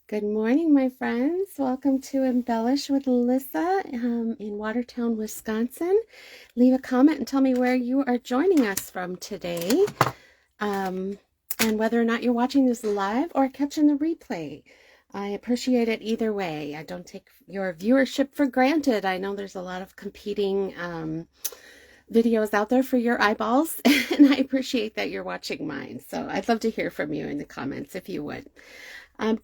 Good morning, my friends. Welcome to Embellish with Lyssa in Watertown, Wisconsin. Leave a comment and tell me where you are joining us from today and whether or not you're watching this live or catching the replay. I appreciate it either way. I don't take your viewership for granted. I know there's a lot of competing videos out there for your eyeballs, and I appreciate that you're watching mine. So I'd love to hear from you in the comments if you would.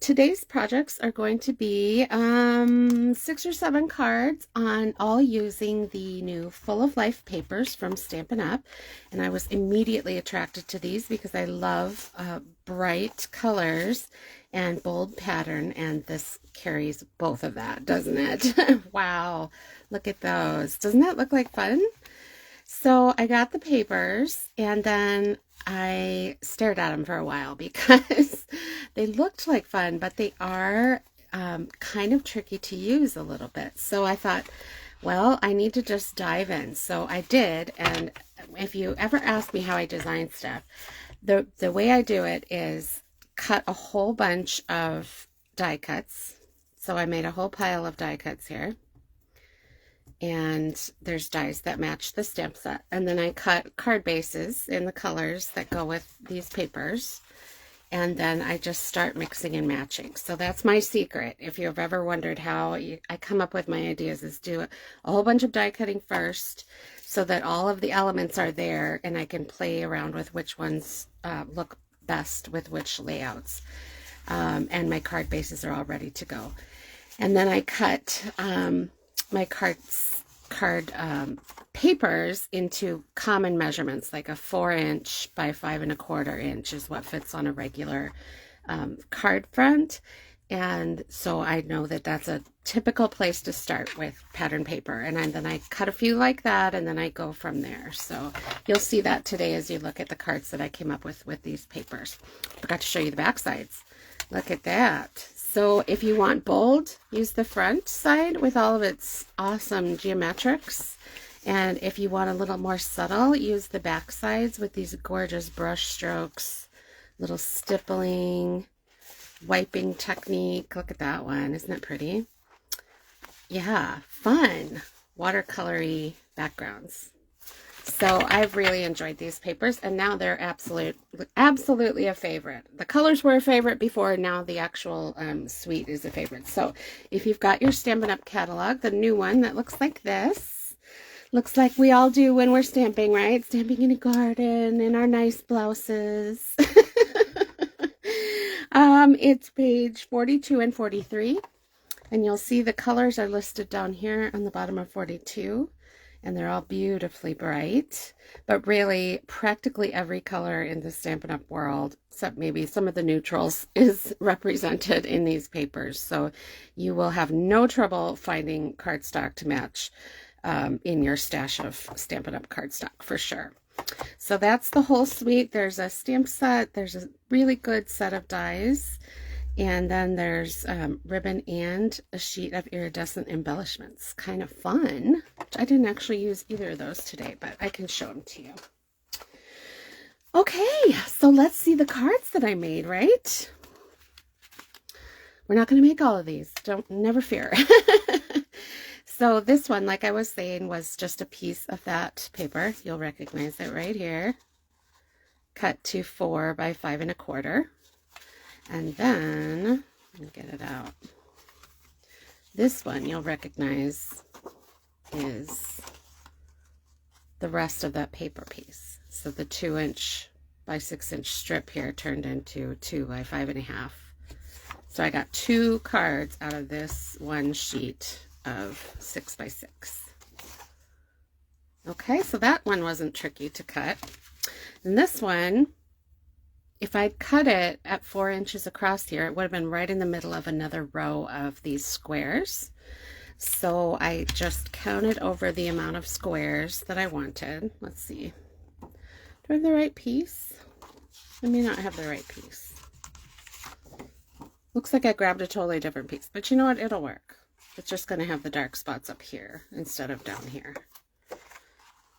Today's projects are going to be 6 or 7 cards on all using the new Full of Life papers from Stampin' Up. And I was immediately attracted to these because I love bright colors and bold pattern, and this carries both of that, doesn't it? Wow, look at those. Doesn't that look like fun? So I got the papers and then I stared at them for a while because they looked like fun, but they are kind of tricky to use a little bit. So I thought, well, I need to just dive in. So I did. And if you ever ask me how I design stuff, the way I do it is cut a whole bunch of die cuts. So I made a whole pile of die cuts here. And there's dies that match the stamp set. And then I cut card bases in the colors that go with these papers. And then I just start mixing and matching. So that's my secret. If you've ever wondered how I come up with my ideas, is do a whole bunch of die cutting first so that all of the elements are there and I can play around with which ones look best with which layouts. And my card bases are all ready to go. And then I cut my card papers into common measurements, like a 4" by 5¼ inch is what fits on a regular card front. And so I know that that's a typical place to start with pattern paper. And then I cut a few like that, and then I go from there. So you'll see that today as you look at the cards that I came up with these papers. Forgot to show you the back sides. Look at that. So if you want bold, use the front side with all of its awesome geometrics. And if you want a little more subtle, use the back sides with these gorgeous brush strokes, little stippling, wiping technique. Look at that one. Isn't it pretty? Yeah, fun. Watercolory backgrounds. So I've really enjoyed these papers, and now they're absolutely a favorite. The colors were a favorite before, now the actual suite is a favorite. So if you've got your Stampin' Up! Catalog, the new one that looks like this, looks like we all do when we're stamping, right? Stamping in a garden, in our nice blouses. It's page 42 and 43, and you'll see the colors are listed down here on the bottom of 42. And they're all beautifully bright, but really practically every color in the Stampin' Up! World, except maybe some of the neutrals, is represented in these papers. So you will have no trouble finding cardstock to match in your stash of Stampin' Up! Cardstock for sure. So that's the whole suite. There's a stamp set. There's a really good set of dies. And then there's ribbon and a sheet of iridescent embellishments. Kind of fun. I didn't actually use either of those today, but I can show them to you. Okay, so let's see the cards that I made, right? We're not going to make all of these. Never fear. So this one, like I was saying, was just a piece of that paper. You'll recognize it right here. Cut to 4 by 5¼ And then, let me get it out. This one you'll recognize is the rest of that paper piece. So the 2" by 6" strip here turned into 2 by 5½. So I got 2 cards out of this one sheet of 6 by 6. Okay, so that one wasn't tricky to cut. And this one, if I'd cut it at 4 inches across here, it would have been right in the middle of another row of these squares. So I just counted over the amount of squares that I wanted. Let's see. Do I have the right piece? I may not have the right piece. Looks like I grabbed a totally different piece, but you know what? It'll work. It's just going to have the dark spots up here instead of down here.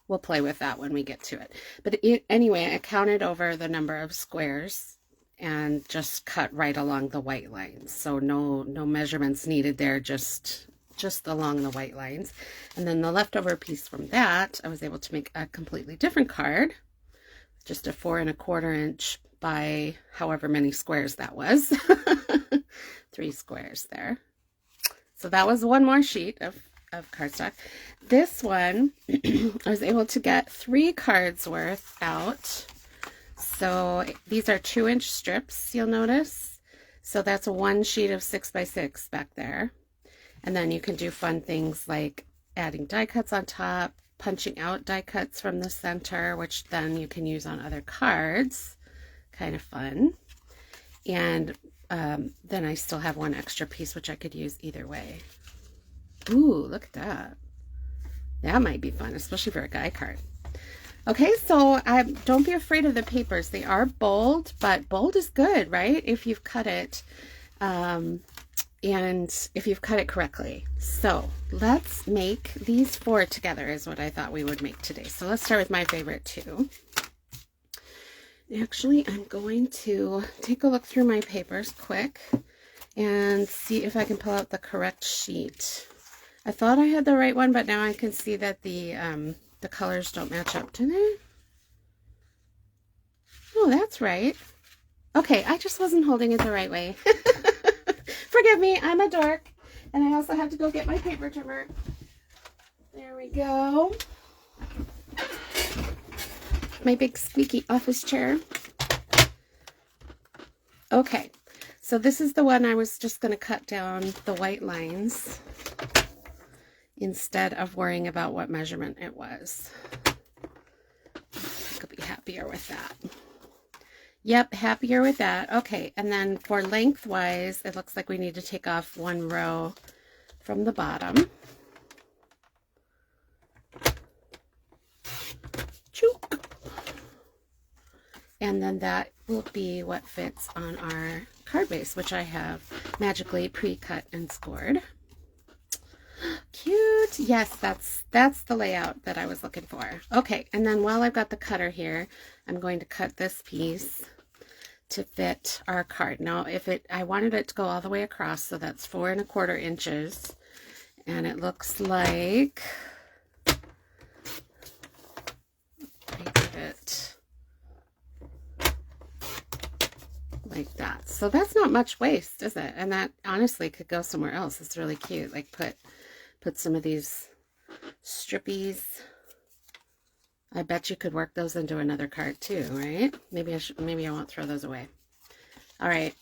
We'll play with that when we get to it. But anyway, I counted over the number of squares and just cut right along the white lines. So no measurements needed there, just along the white lines. And then the leftover piece from that, I was able to make a completely different card, just a 4 1/4 inch by however many squares that was. 3 squares there. So that was one more sheet of cardstock. This one, I was able to get 3 cards worth out. So these are 2-inch strips, you'll notice. So that's 1 sheet of 6 by 6 back there. And then you can do fun things like adding die cuts on top, punching out die cuts from the center, which then you can use on other cards. Kind of fun. And then I still have 1 extra piece, which I could use either way. Ooh, look at that. That might be fun, especially for a guy card. Okay, so don't be afraid of the papers. They are bold, but bold is good, right? If you've cut it. And if you've cut it correctly. So let's make these 4 together is what I thought we would make today. So let's start with my favorite 2. Actually, I'm going to take a look through my papers quick and see if I can pull out the correct sheet. I thought I had the right one, but now I can see that the colors don't match up, do they? Oh, that's right. Okay, I just wasn't holding it the right way. Forgive me, I'm a dork. And I also have to go get my paper trimmer. There we go. My big squeaky office chair. Okay, so this is the one I was just going to cut down the white lines instead of worrying about what measurement it was. I could be happier with that. Yep, happier with that. Okay, and then for lengthwise, it looks like we need to take off 1 row from the bottom. Chook. And then that will be what fits on our card base, which I have magically pre-cut and scored. Cute. Yes, that's the layout that I was looking for. Okay, and then while I've got the cutter here, I'm going to cut this piece to fit our card. Now, I wanted it to go all the way across, so that's 4 1/4 inches, and it looks like I did it like that. So that's not much waste, is it? And that honestly could go somewhere else. It's really cute. Like put some of these strippies. I bet you could work those into another card too, right? Maybe I won't throw those away. All right.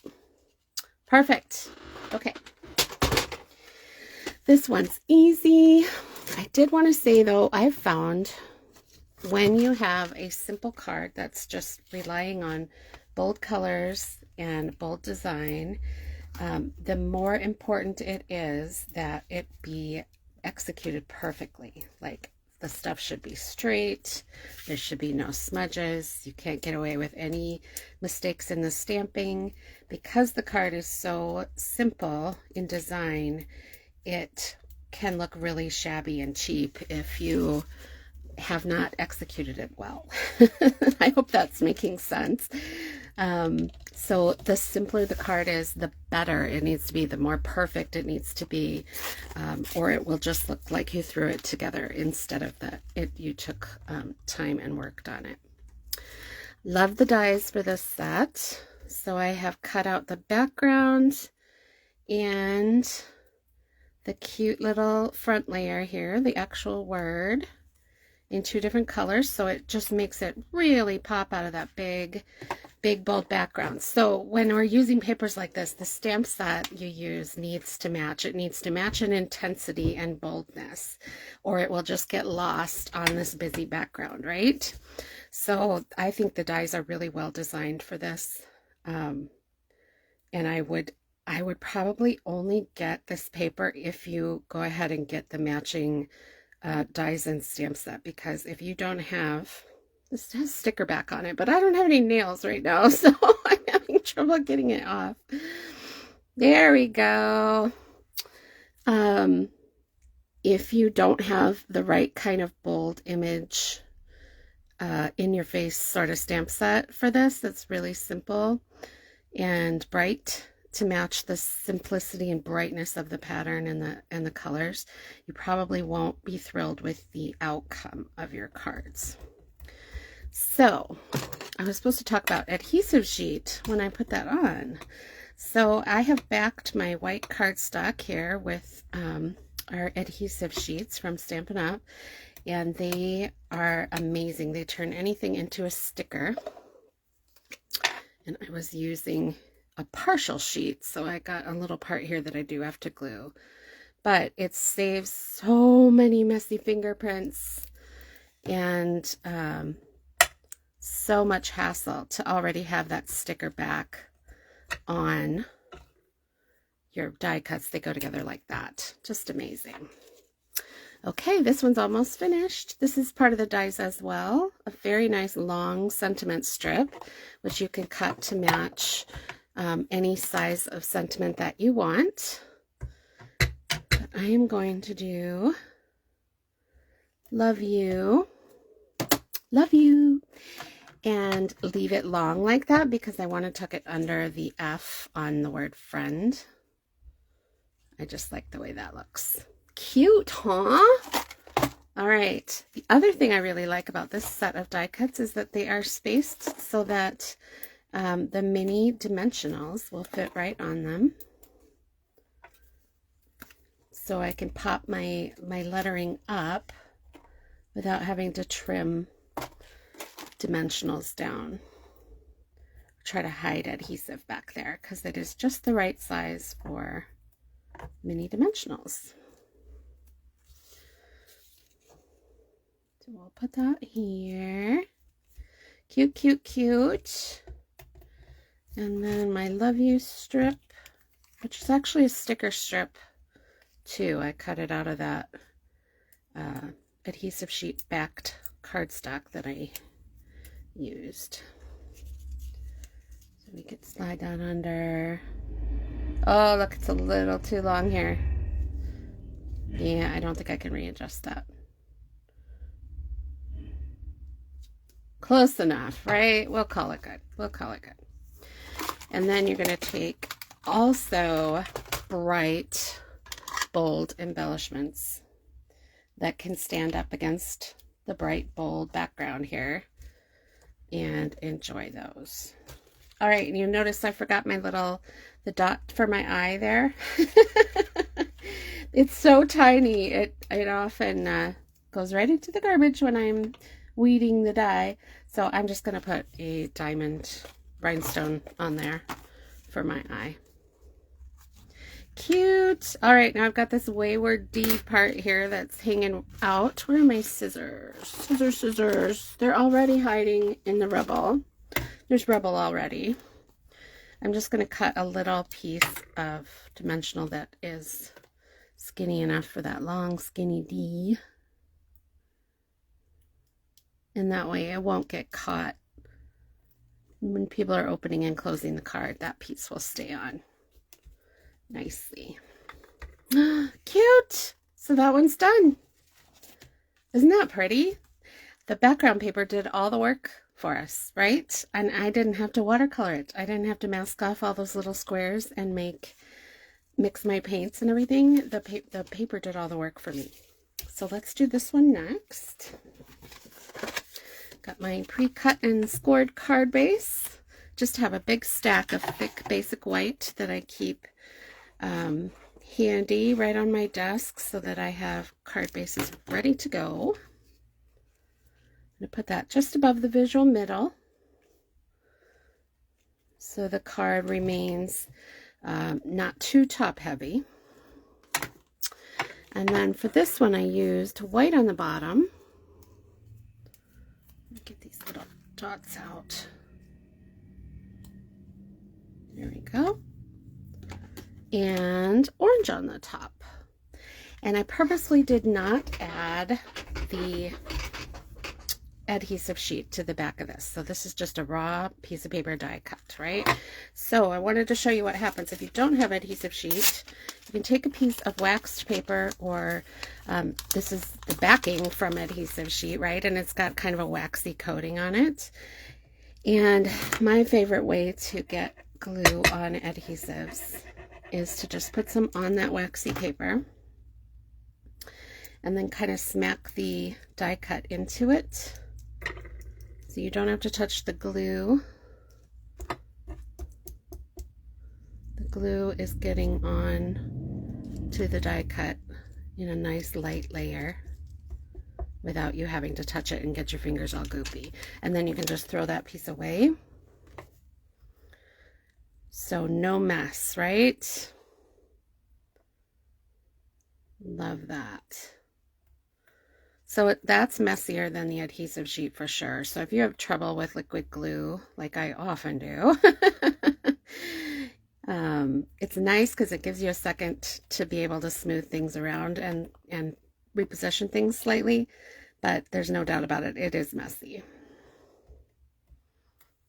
Perfect. Okay. This one's easy. I did want to say though, I've found when you have a simple card that's just relying on bold colors and bold design, the more important it is that it be executed perfectly. Like, the stuff should be straight. There should be no smudges. You can't get away with any mistakes in the stamping. Because the card is so simple in design, it can look really shabby and cheap if you have not executed it well. I hope that's making sense. So the simpler the card is, the better it needs to be, the more perfect it needs to be, or it will just look like you threw it together instead of that you took time and worked on it. Love the dies for this set. So I have cut out the background and the cute little front layer here, the actual word, in 2 different colors, so it just makes it really pop out of that big bold background. So when we're using papers like this, the stamp set you use needs to match. It needs to match in intensity and boldness, or it will just get lost on this busy background, right? So I think the dies are really well designed for this, and I would probably only get this paper if you go ahead and get the matching dies and stamp set, because if you don't have, this has sticker back on it, but I don't have any nails right now, so I'm having trouble getting it off. There we go. If you don't have the right kind of bold image in your face sort of stamp set for this, that's really simple. and bright to match the simplicity and brightness of the pattern and the colors. You probably won't be thrilled with the outcome of your cards. So I was supposed to talk about adhesive sheet when I put that on. So I have backed my white cardstock here with our adhesive sheets from Stampin' Up, and they are amazing. They turn anything into a sticker. And I was using a partial sheet, so I got a little part here that I do have to glue. But it saves so many messy fingerprints and so much hassle to already have that sticker back on your die cuts. They go together like that. Just amazing. Okay, this one's almost finished. This is part of the dies as well. A very nice long sentiment strip, which you can cut to match any size of sentiment that you want. But I am going to do love you, and leave it long like that because I want to tuck it under the F on the word friend. I just like the way that looks. Cute, huh? All right. The other thing I really like about this set of die cuts is that they are spaced so that the mini dimensionals will fit right on them. So I can pop my lettering up without having to trim dimensionals down. Try to hide adhesive back there because it is just the right size for mini dimensionals. So we'll put that here. Cute, cute, cute. And then my love you strip, which is actually a sticker strip too. I cut it out of that adhesive sheet backed cardstock that I used. So we could slide that under. Oh, look, it's a little too long here. Yeah, I don't think I can readjust that. Close enough, right? We'll call it good. We'll call it good. And then you're going to take also bright, bold embellishments that can stand up against the bright, bold background here and enjoy those. All right, and you notice I forgot my the dot for my eye there. It's so tiny. It often goes right into the garbage when I'm weeding the die. So I'm just going to put a diamond rhinestone on there for my eye. Cute. All right, now I've got this wayward D part here that's hanging out. Where are my scissors? Scissors. They're already hiding in the rubble. There's rubble already. I'm just going to cut a little piece of dimensional that is skinny enough for that long skinny D. And that way it won't get caught when people are opening and closing the card. That piece will stay on nicely. Cute. So that one's done. Isn't that pretty? The background paper did all the work for us, right? And I didn't have to watercolor it. I didn't have to mask off all those little squares and mix my paints and everything. The paper did all the work for me. So let's do this one next. Got my pre-cut and scored card base. Just have a big stack of thick basic white that I keep handy right on my desk so that I have card bases ready to go. I'm going to put that just above the visual middle so the card remains not too top heavy. And then for this one I used white on the bottom. Get these little dots out. There we go. And orange on the top. And I purposely did not add the adhesive sheet to the back of this. So this is just a raw piece of paper die cut, right? So I wanted to show you what happens if you don't have adhesive sheet. You can take a piece of waxed paper, or this is the backing from adhesive sheet, right? And it's got kind of a waxy coating on it. And my favorite way to get glue on adhesives is to just put some on that waxy paper and then kind of smack the die cut into it so you don't have to touch the glue. The glue is getting on to the die cut in a nice light layer without you having to touch it and get your fingers all goopy. And then you can just throw that piece away. So no mess, right? Love that. So that's messier than the adhesive sheet for sure. So if you have trouble with liquid glue, like I often do, it's nice because it gives you a second to be able to smooth things around and reposition things slightly, but there's no doubt about it, it is messy.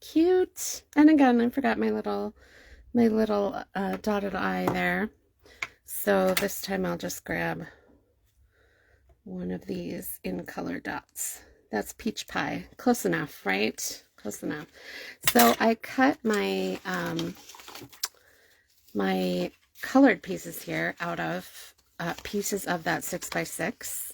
Cute. And again, I forgot my little dotted eye there. So this time I'll just grab one of these in color dots. That's peach pie. Close enough, right? Close enough. So I cut my my colored pieces here out of pieces of that 6x6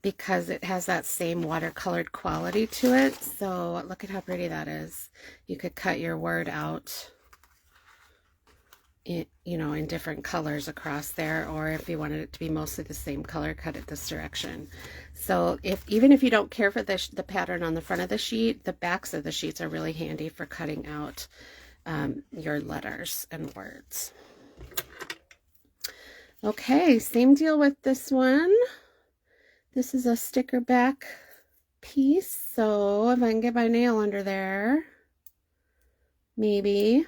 because it has that same watercolored quality to it. So look at how pretty that is. You could cut your word out in, you know, in different colors across there, or if you wanted it to be mostly the same color, cut it this direction. So even if you don't care for the pattern on the front of the sheet, the backs of the sheets are really handy for cutting out your letters and words. Okay, same deal with this one. This is a sticker back piece, so if I can get my nail under there, maybe.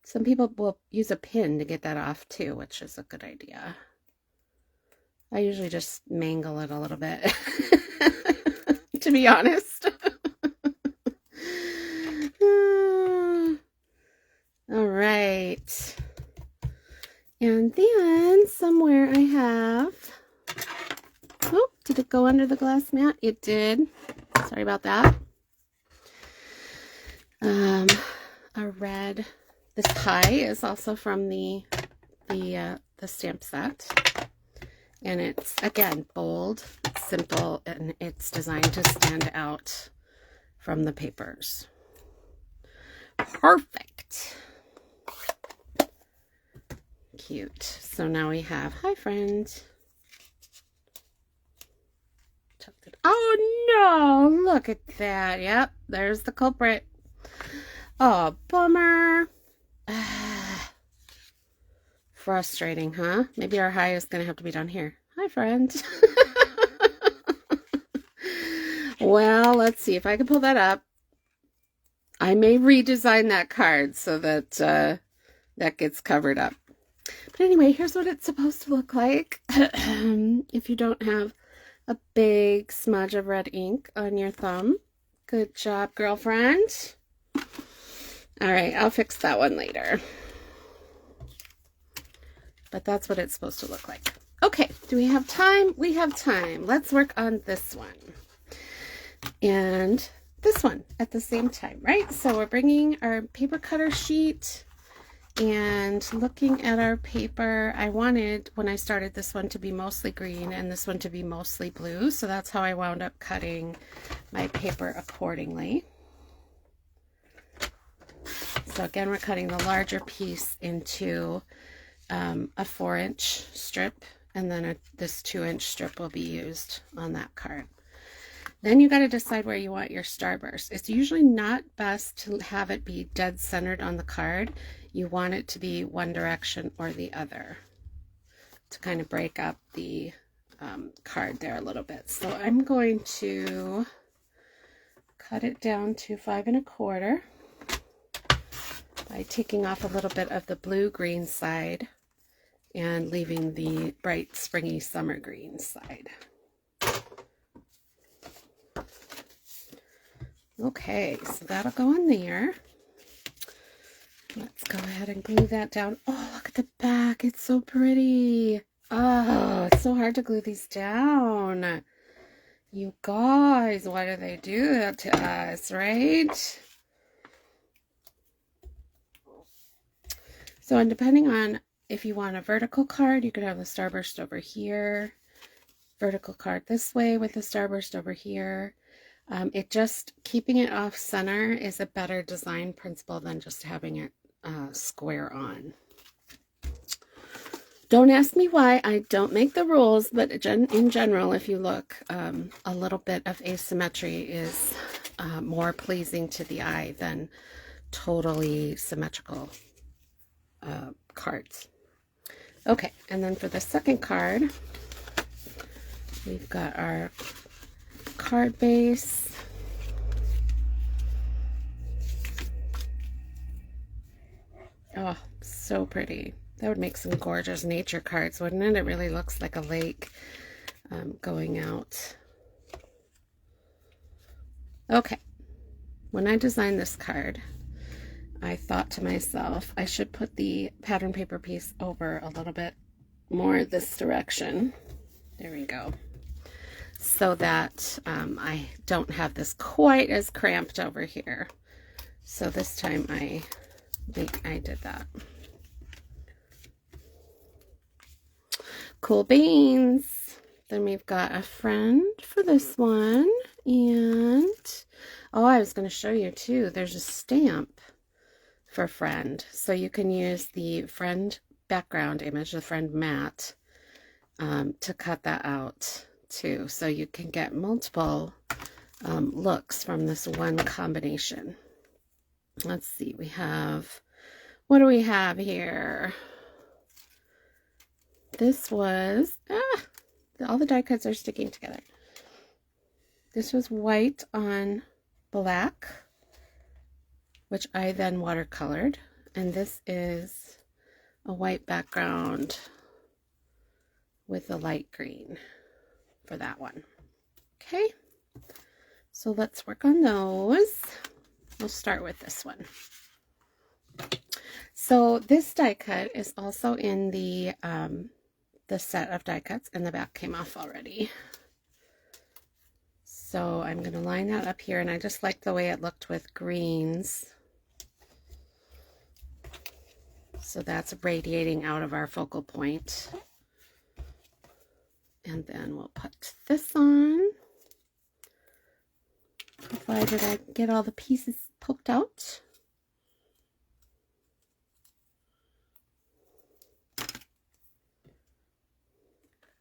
Some people will use a pin to get that off too, which is a good idea. I usually just mangle it a little bit, to be honest. All right. And then somewhere I have, oh, did it go under the glass mat? It did. Sorry about that. A red. This pie is also from the stamp set, and it's again bold, simple, and it's designed to stand out from the papers. Perfect. Cute. So now we have, hi friend. Oh no, look at that. Yep, there's the culprit. Oh, bummer. Frustrating, huh? Maybe our high is going to have to be down here. Hi, friend. Well, let's see if I can pull that up. I may redesign that card so that that gets covered up. But anyway, here's what it's supposed to look like if you don't have a big smudge of red ink on your thumb. Good job, girlfriend. All right, I'll fix that one later. But that's what it's supposed to look like. Okay, do we have time? We have time. Let's work on this one and this one at the same time, right? So we're bringing our paper cutter sheet and looking at our paper. I wanted, when I started, this one to be mostly green and this one to be mostly blue. So that's how I wound up cutting my paper accordingly. So again, we're cutting the larger piece into a 4-inch strip, and then this 2-inch strip will be used on that card. Then you got to decide where you want your starburst. It's usually not best to have it be dead centered on the card. You want it to be one direction or the other to kind of break up the card there a little bit. So I'm going to cut it down to 5 1/4 by taking off a little bit of the blue-green side and leaving the bright springy summer green side. Okay, so that'll go in there. Let's go ahead and glue that down. Oh, look at the back. It's so pretty. Oh, it's so hard to glue these down. You guys, why do they do that to us, right? So, and depending on if you want a vertical card, you could have the starburst over here, vertical card this way with the starburst over here. It just, keeping it off center is a better design principle than just having it square on. Don't ask me why. I don't make the rules, but in general, if you look, a little bit of asymmetry is more pleasing to the eye than totally symmetrical cards. Okay, and then for the second card, we've got our card base. Oh, so pretty. That would make some gorgeous nature cards, wouldn't it? It really looks like a lake going out. Okay, when I designed this card, I thought to myself, I should put the pattern paper piece over a little bit more this direction. There we go. So that I don't have this quite as cramped over here. So this time I did that. Cool beans. Then we've got a friend for this one. And, oh, I was going to show you too. There's a stamp for friend. So you can use the friend background image, the friend mat, to cut that out too. So you can get multiple looks from this one combination. Let's see. We have, what do we have here? This was, all the die cuts are sticking together. This was white on black, which I then watercolored. And this is a white background with a light green for that one. Okay, so let's work on those. We'll start with this one. So this die cut is also in the set of die cuts, and the back came off already. So I'm going to line that up here, and I just like the way it looked with greens. So that's radiating out of our focal point. And then we'll put this on, provided I get all the pieces poked out.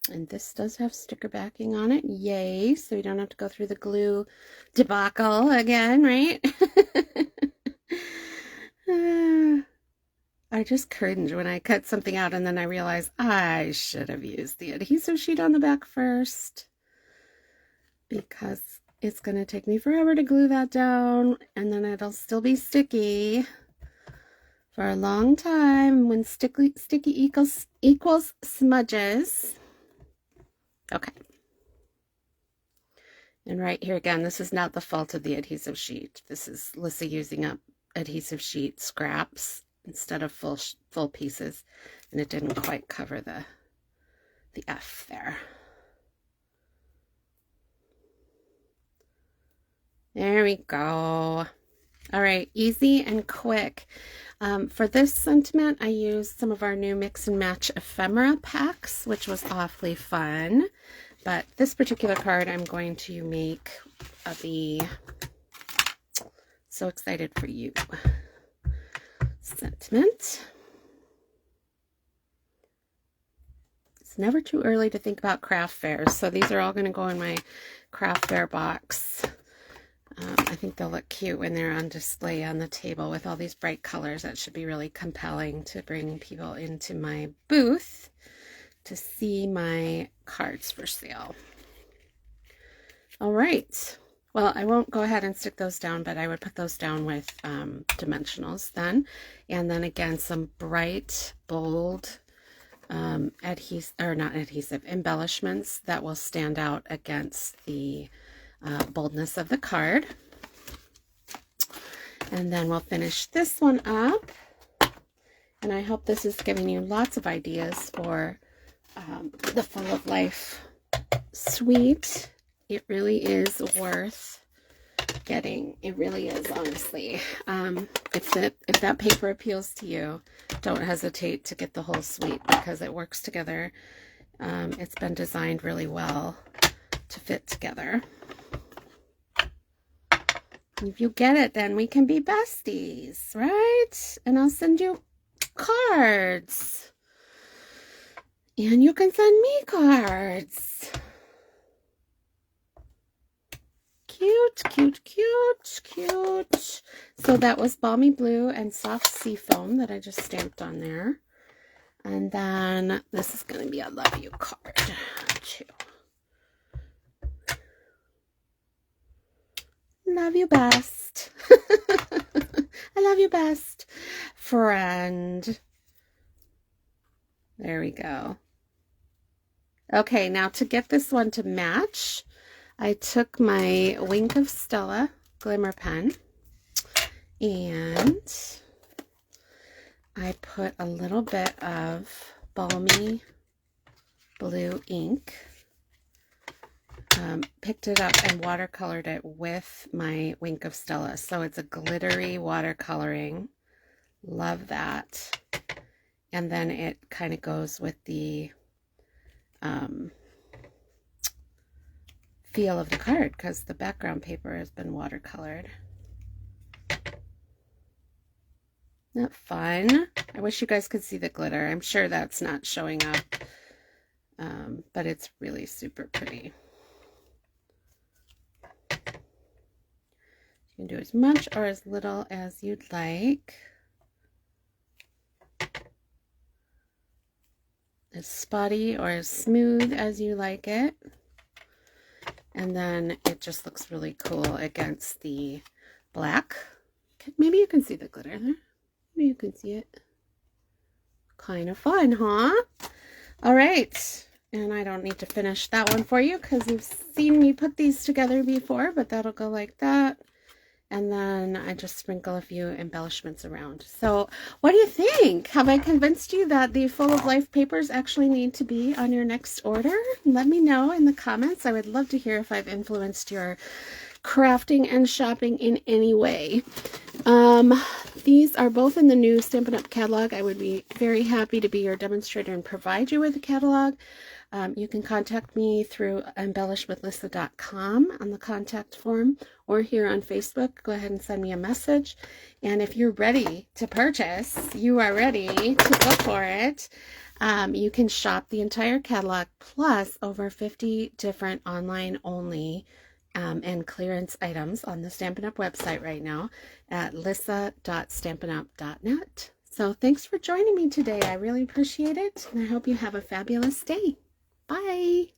And this does have sticker backing on it. Yay. So we don't have to go through the glue debacle again, right? I just cringe when I cut something out and then I realize I should have used the adhesive sheet on the back first, because it's going to take me forever to glue that down, and then it'll still be sticky for a long time when sticky equals smudges. Okay. And right here again, this is not the fault of the adhesive sheet. This is Lyssa using up adhesive sheet scraps instead of full pieces, and it didn't quite cover the F there. There we go. All right, easy and quick. For this sentiment, I used some of our new Mix and Match ephemera packs, which was awfully fun. But this particular card, I'm going to make the So Excited for You sentiment. It's never too early to think about craft fairs, so these are all going to go in my craft fair box. I think they'll look cute when they're on display on the table with all these bright colors. That should be really compelling to bring people into my booth to see my cards for sale. All right. Well, I won't go ahead and stick those down, but I would put those down with dimensionals then. And then again, some bright, bold embellishments that will stand out against the boldness of the card. And then we'll finish this one up. And I hope this is giving you lots of ideas for the Full of Life suite. It really is worth getting. It really is, honestly. If that paper appeals to you, don't hesitate to get the whole suite because it works together. It's been designed really well to fit together. If you get it, then we can be besties, right? And I'll send you cards. And you can send me cards. Cute, cute, cute, cute. So that was Balmy Blue and Soft Seafoam that I just stamped on there. And then this is going to be a love you card too. Love you best. I love you best, friend. There we go. Okay, now to get this one to match, I took my Wink of Stella glimmer pen and I put a little bit of Balmy Blue ink, picked it up and watercolored it with my Wink of Stella. So it's a glittery watercoloring. Love that. And then it kind of goes with the feel of the card because the background paper has been watercolored. Isn't that fun? I wish you guys could see the glitter. I'm sure that's not showing up, but it's really super pretty. You can do as much or as little as you'd like. As spotty or as smooth as you like it. And then it just looks really cool against the black. Maybe you can see the glitter there. Maybe you can see it. Kind of fun, huh? All right. And I don't need to finish that one for you because you've seen me put these together before, but that'll go like that. And then I just sprinkle a few embellishments around. So what do you think? Have I convinced you that the Full of Life papers actually need to be on your next order? Let me know in the comments. I would love to hear if I've influenced your crafting and shopping in any way. These are both in the new Stampin' Up! Catalog. I would be very happy to be your demonstrator and provide you with a catalog. You can contact me through embellishwithlyssa.com on the contact form or here on Facebook. Go ahead and send me a message. And if you're ready to purchase, you are ready to go for it. You can shop the entire catalog plus over 50 different online only and clearance items on the Stampin' Up! Website right now at lyssa.stampinup.net. So thanks for joining me today. I really appreciate it. And I hope you have a fabulous day. Bye.